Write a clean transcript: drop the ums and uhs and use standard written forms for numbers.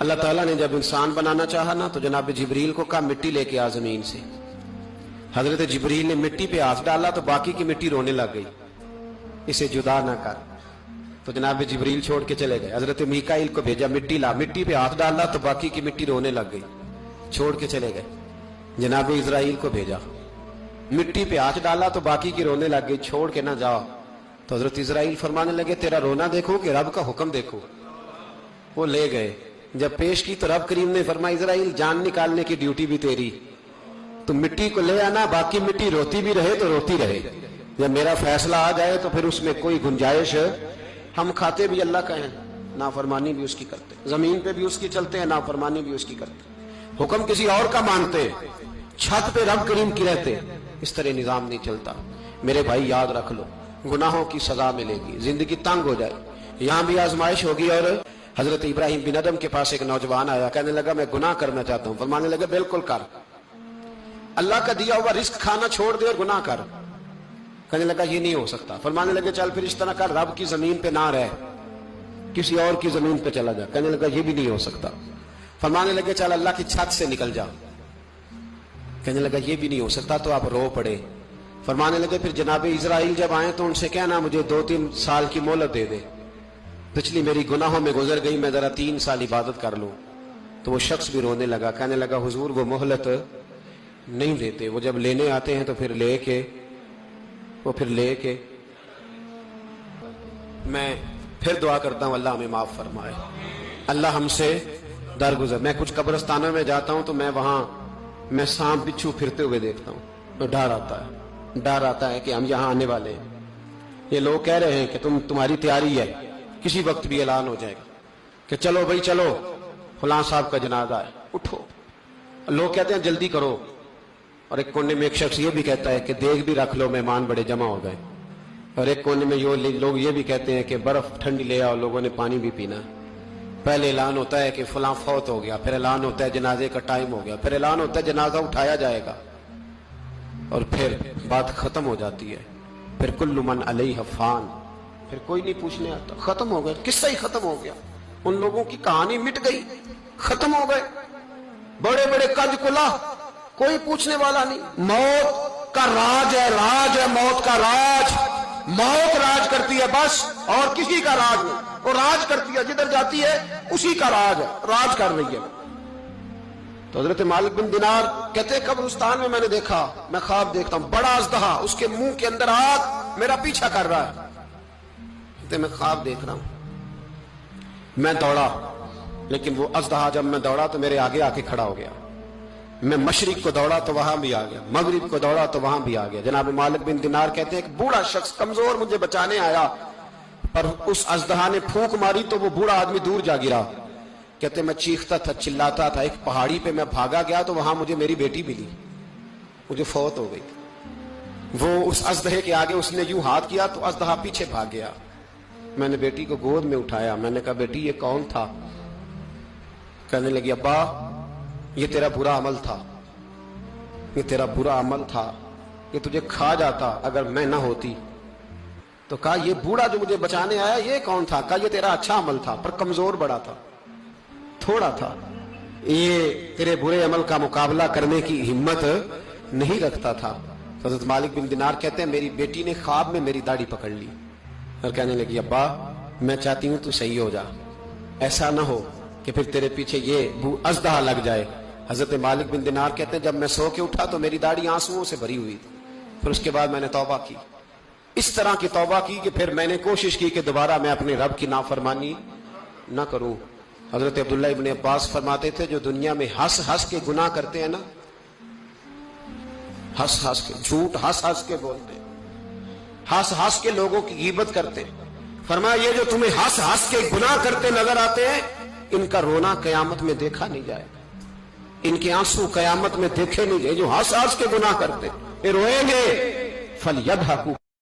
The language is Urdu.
اللہ تعالیٰ نے جب انسان بنانا چاہا نا تو جناب جبریل کو کہا مٹی لے کے آ زمین سے. حضرت جبریل نے مٹی پہ ہاتھ ڈالا تو باقی کی مٹی رونے لگ گئی, اسے جدا نہ کر. تو جناب جبریل چھوڑ کے چلے گئے. حضرت میکائیل کو بھیجا, مٹی لا, مٹی پہ ہاتھ ڈالا تو باقی کی مٹی رونے لگ گئی, چھوڑ کے چلے گئے. جناب اسرائیل کو بھیجا, مٹی پہ ہاتھ ڈالا تو باقی کی رونے لگ گئی, چھوڑ کے نہ جاؤ. تو حضرت اسرائیل فرمانے لگے تیرا رونا دیکھو کہ رب کا حکم دیکھو. وہ لے گئے, جب پیش کی تو رب کریم نے فرمایا اسرائیل جان نکالنے کی ڈیوٹی بھی تیری, تو مٹی کو لے آنا, باقی مٹی روتی بھی رہے تو روتی رہے. جب میرا فیصلہ آ جائے تو پھر اس میں کوئی گنجائش, ہم کھاتے بھی اللہ کا ہیں, نافرمانی بھی اس کی کرتے, زمین پہ بھی اس کی چلتے ہیں, نافرمانی بھی اس کی کرتے, حکم کسی اور کا مانتے, چھت پہ رب کریم کی رہتے. اس طرح نظام نہیں چلتا. میرے بھائی یاد رکھ لو, گناہوں کی سزا ملے گی, زندگی تنگ ہو جائے, یہاں بھی آزمائش ہوگی. اور حضرت ابراہیم بن ادم کے پاس ایک نوجوان آیا, کہنے لگا میں گناہ کرنا چاہتا ہوں. فرمانے لگا بالکل کر, اللہ کا دیا ہوا رزق کھانا چھوڑ دے اور گناہ کر. کہنے لگا یہ نہیں ہو سکتا. فرمانے لگے چل پھر اس طرح کر, رب کی زمین پہ نہ رہ, کسی اور کی زمین پہ چلا جا. کہنے لگا یہ بھی نہیں ہو سکتا. فرمانے لگے چل اللہ کی چھت سے نکل جا. کہنے لگا یہ بھی نہیں ہو سکتا. تو آپ رو پڑے. فرمانے لگے پھر جناب اسرائیل جب آئیں تو ان سے کہنا مجھے 2-3 سال کی مہلت دے دے, پچھلی میری گناہوں میں گزر گئی, میں ذرا 3 سال عبادت کر لوں. تو وہ شخص بھی رونے لگا, کہنے لگا حضور وہ مہلت نہیں دیتے, وہ جب لینے آتے ہیں تو پھر لے کے میں پھر دعا کرتا ہوں اللہ ہمیں معاف فرمائے, اللہ ہم سے درگزر. میں کچھ قبرستانوں میں جاتا ہوں تو میں وہاں میں سانپ بچھو پھرتے ہوئے دیکھتا ہوں, تو ڈر آتا ہے کہ ہم یہاں آنے والے ہیں. یہ لوگ کہہ رہے ہیں کہ تمہاری تیاری ہے, کسی وقت بھی اعلان ہو جائے گا کہ چلو بھائی چلو فلاں صاحب کا جنازہ ہے, اٹھو. لوگ کہتے ہیں جلدی کرو, اور ایک کونے میں ایک شخص یہ بھی کہتا ہے کہ دیگ بھی رکھ لو, مہمان بڑے جمع ہو گئے. اور ایک کونے میں لوگ یہ بھی کہتے ہیں کہ برف ٹھنڈی لے آؤ, لوگوں نے پانی بھی پینا. پہلے اعلان ہوتا ہے کہ فلاں فوت ہو گیا, پھر اعلان ہوتا ہے جنازے کا ٹائم ہو گیا, پھر اعلان ہوتا ہے جنازہ اٹھایا جائے گا, اور پھر بات ختم ہو جاتی ہے. پھر کل من علیہ فان, پھر کوئی نہیں پوچھنے آتا. ختم ہو گئے, قصہ ہی ختم ہو گیا. ان لوگوں کی کہانی مٹ گئی, ختم ہو گئے. بڑے بڑے قد کلا, کوئی پوچھنے والا نہیں. موت کا راج ہے موت کا راج. موت راج کرتی ہے بس, اور کسی کا راج نہیں. وہ راج کرتی ہے, جدھر جاتی ہے اسی کا راج ہے, راج کر رہی ہے. تو حضرت مالک بن دینار کہتے ہیں قبرستان میں میں نے دیکھا, میں خواب دیکھتا ہوں, بڑا اژدہا, اس کے منہ کے اندر آگ, میرا پیچھا کر رہا ہے. کہتے میں خواب دیکھ رہا ہوں. میں دوڑا, لیکن وہ اژدہا جب میں دوڑا تو میرے آگے آ کے کھڑا ہو گیا. میں مشرق کو دوڑا تو وہاں بھی آ گیا, مغرب کو دوڑا تو وہاں بھی آ گیا. جناب مالک بن دینار کہتے ہیں ایک بوڑھا شخص کمزور مجھے بچانے آیا, پر اس اژدہا نے پھونک ماری تو وہ بوڑھا آدمی دور جا گرا. کہتے میں چیختا تھا, چلاتا تھا. ایک پہاڑی پہ میں بھاگا گیا تو وہاں مجھے میری بیٹی ملی, مجھے فوت ہو گئی. وہ اس اژدہے کے آگے اس نے یوں ہاتھ کیا تو اژدہا پیچھے بھاگ گیا. میں نے بیٹی کو گود میں اٹھایا, میں نے کہا بیٹی یہ کون تھا؟ کہنے لگی ابا یہ تیرا برا عمل تھا, یہ تیرا برا عمل تھا, یہ تجھے کھا جاتا اگر میں نہ ہوتی. تو کہا یہ بوڑھا جو مجھے بچانے آیا یہ کون تھا؟ کہا یہ تیرا اچھا عمل تھا, پر کمزور بڑا تھا, تھوڑا تھا, یہ تیرے برے عمل کا مقابلہ کرنے کی ہمت نہیں رکھتا تھا. حضرت مالک بن دینار کہتے ہیں میری بیٹی نے خواب میں میری داڑھی پکڑ لی اور کہنے لگی ابا میں چاہتی ہوں تو صحیح ہو جا, ایسا نہ ہو کہ پھر تیرے پیچھے یہ اژدہا لگ جائے. حضرت مالک بن دینار کہتے ہیں جب میں سو کے اٹھا تو میری داڑھی آنسوؤں سے بھری ہوئی تھی. پھر اس کے بعد میں نے توبہ کی, اس طرح کی توبہ کی کہ پھر میں نے کوشش کی کہ دوبارہ میں اپنے رب کی نافرمانی نہ کروں. حضرت عبداللہ ابن عباس فرماتے تھے جو دنیا میں ہنس ہنس کے گناہ کرتے ہیں نا, ہنس ہنس کے جھوٹ ہنس ہنس کے بولتے, ہنس ہنس کے لوگوں کی غیبت کرتے, فرمایا یہ جو تمہیں ہنس ہنس کے گناہ کرتے نظر آتے ہیں ان کا رونا قیامت میں دیکھا نہیں جائے گا, ان کے آنسو قیامت میں دیکھے نہیں جائے. جو ہنس ہنس کے گناہ کرتے یہ روئیں گے, فَلْيَضْحَكُوا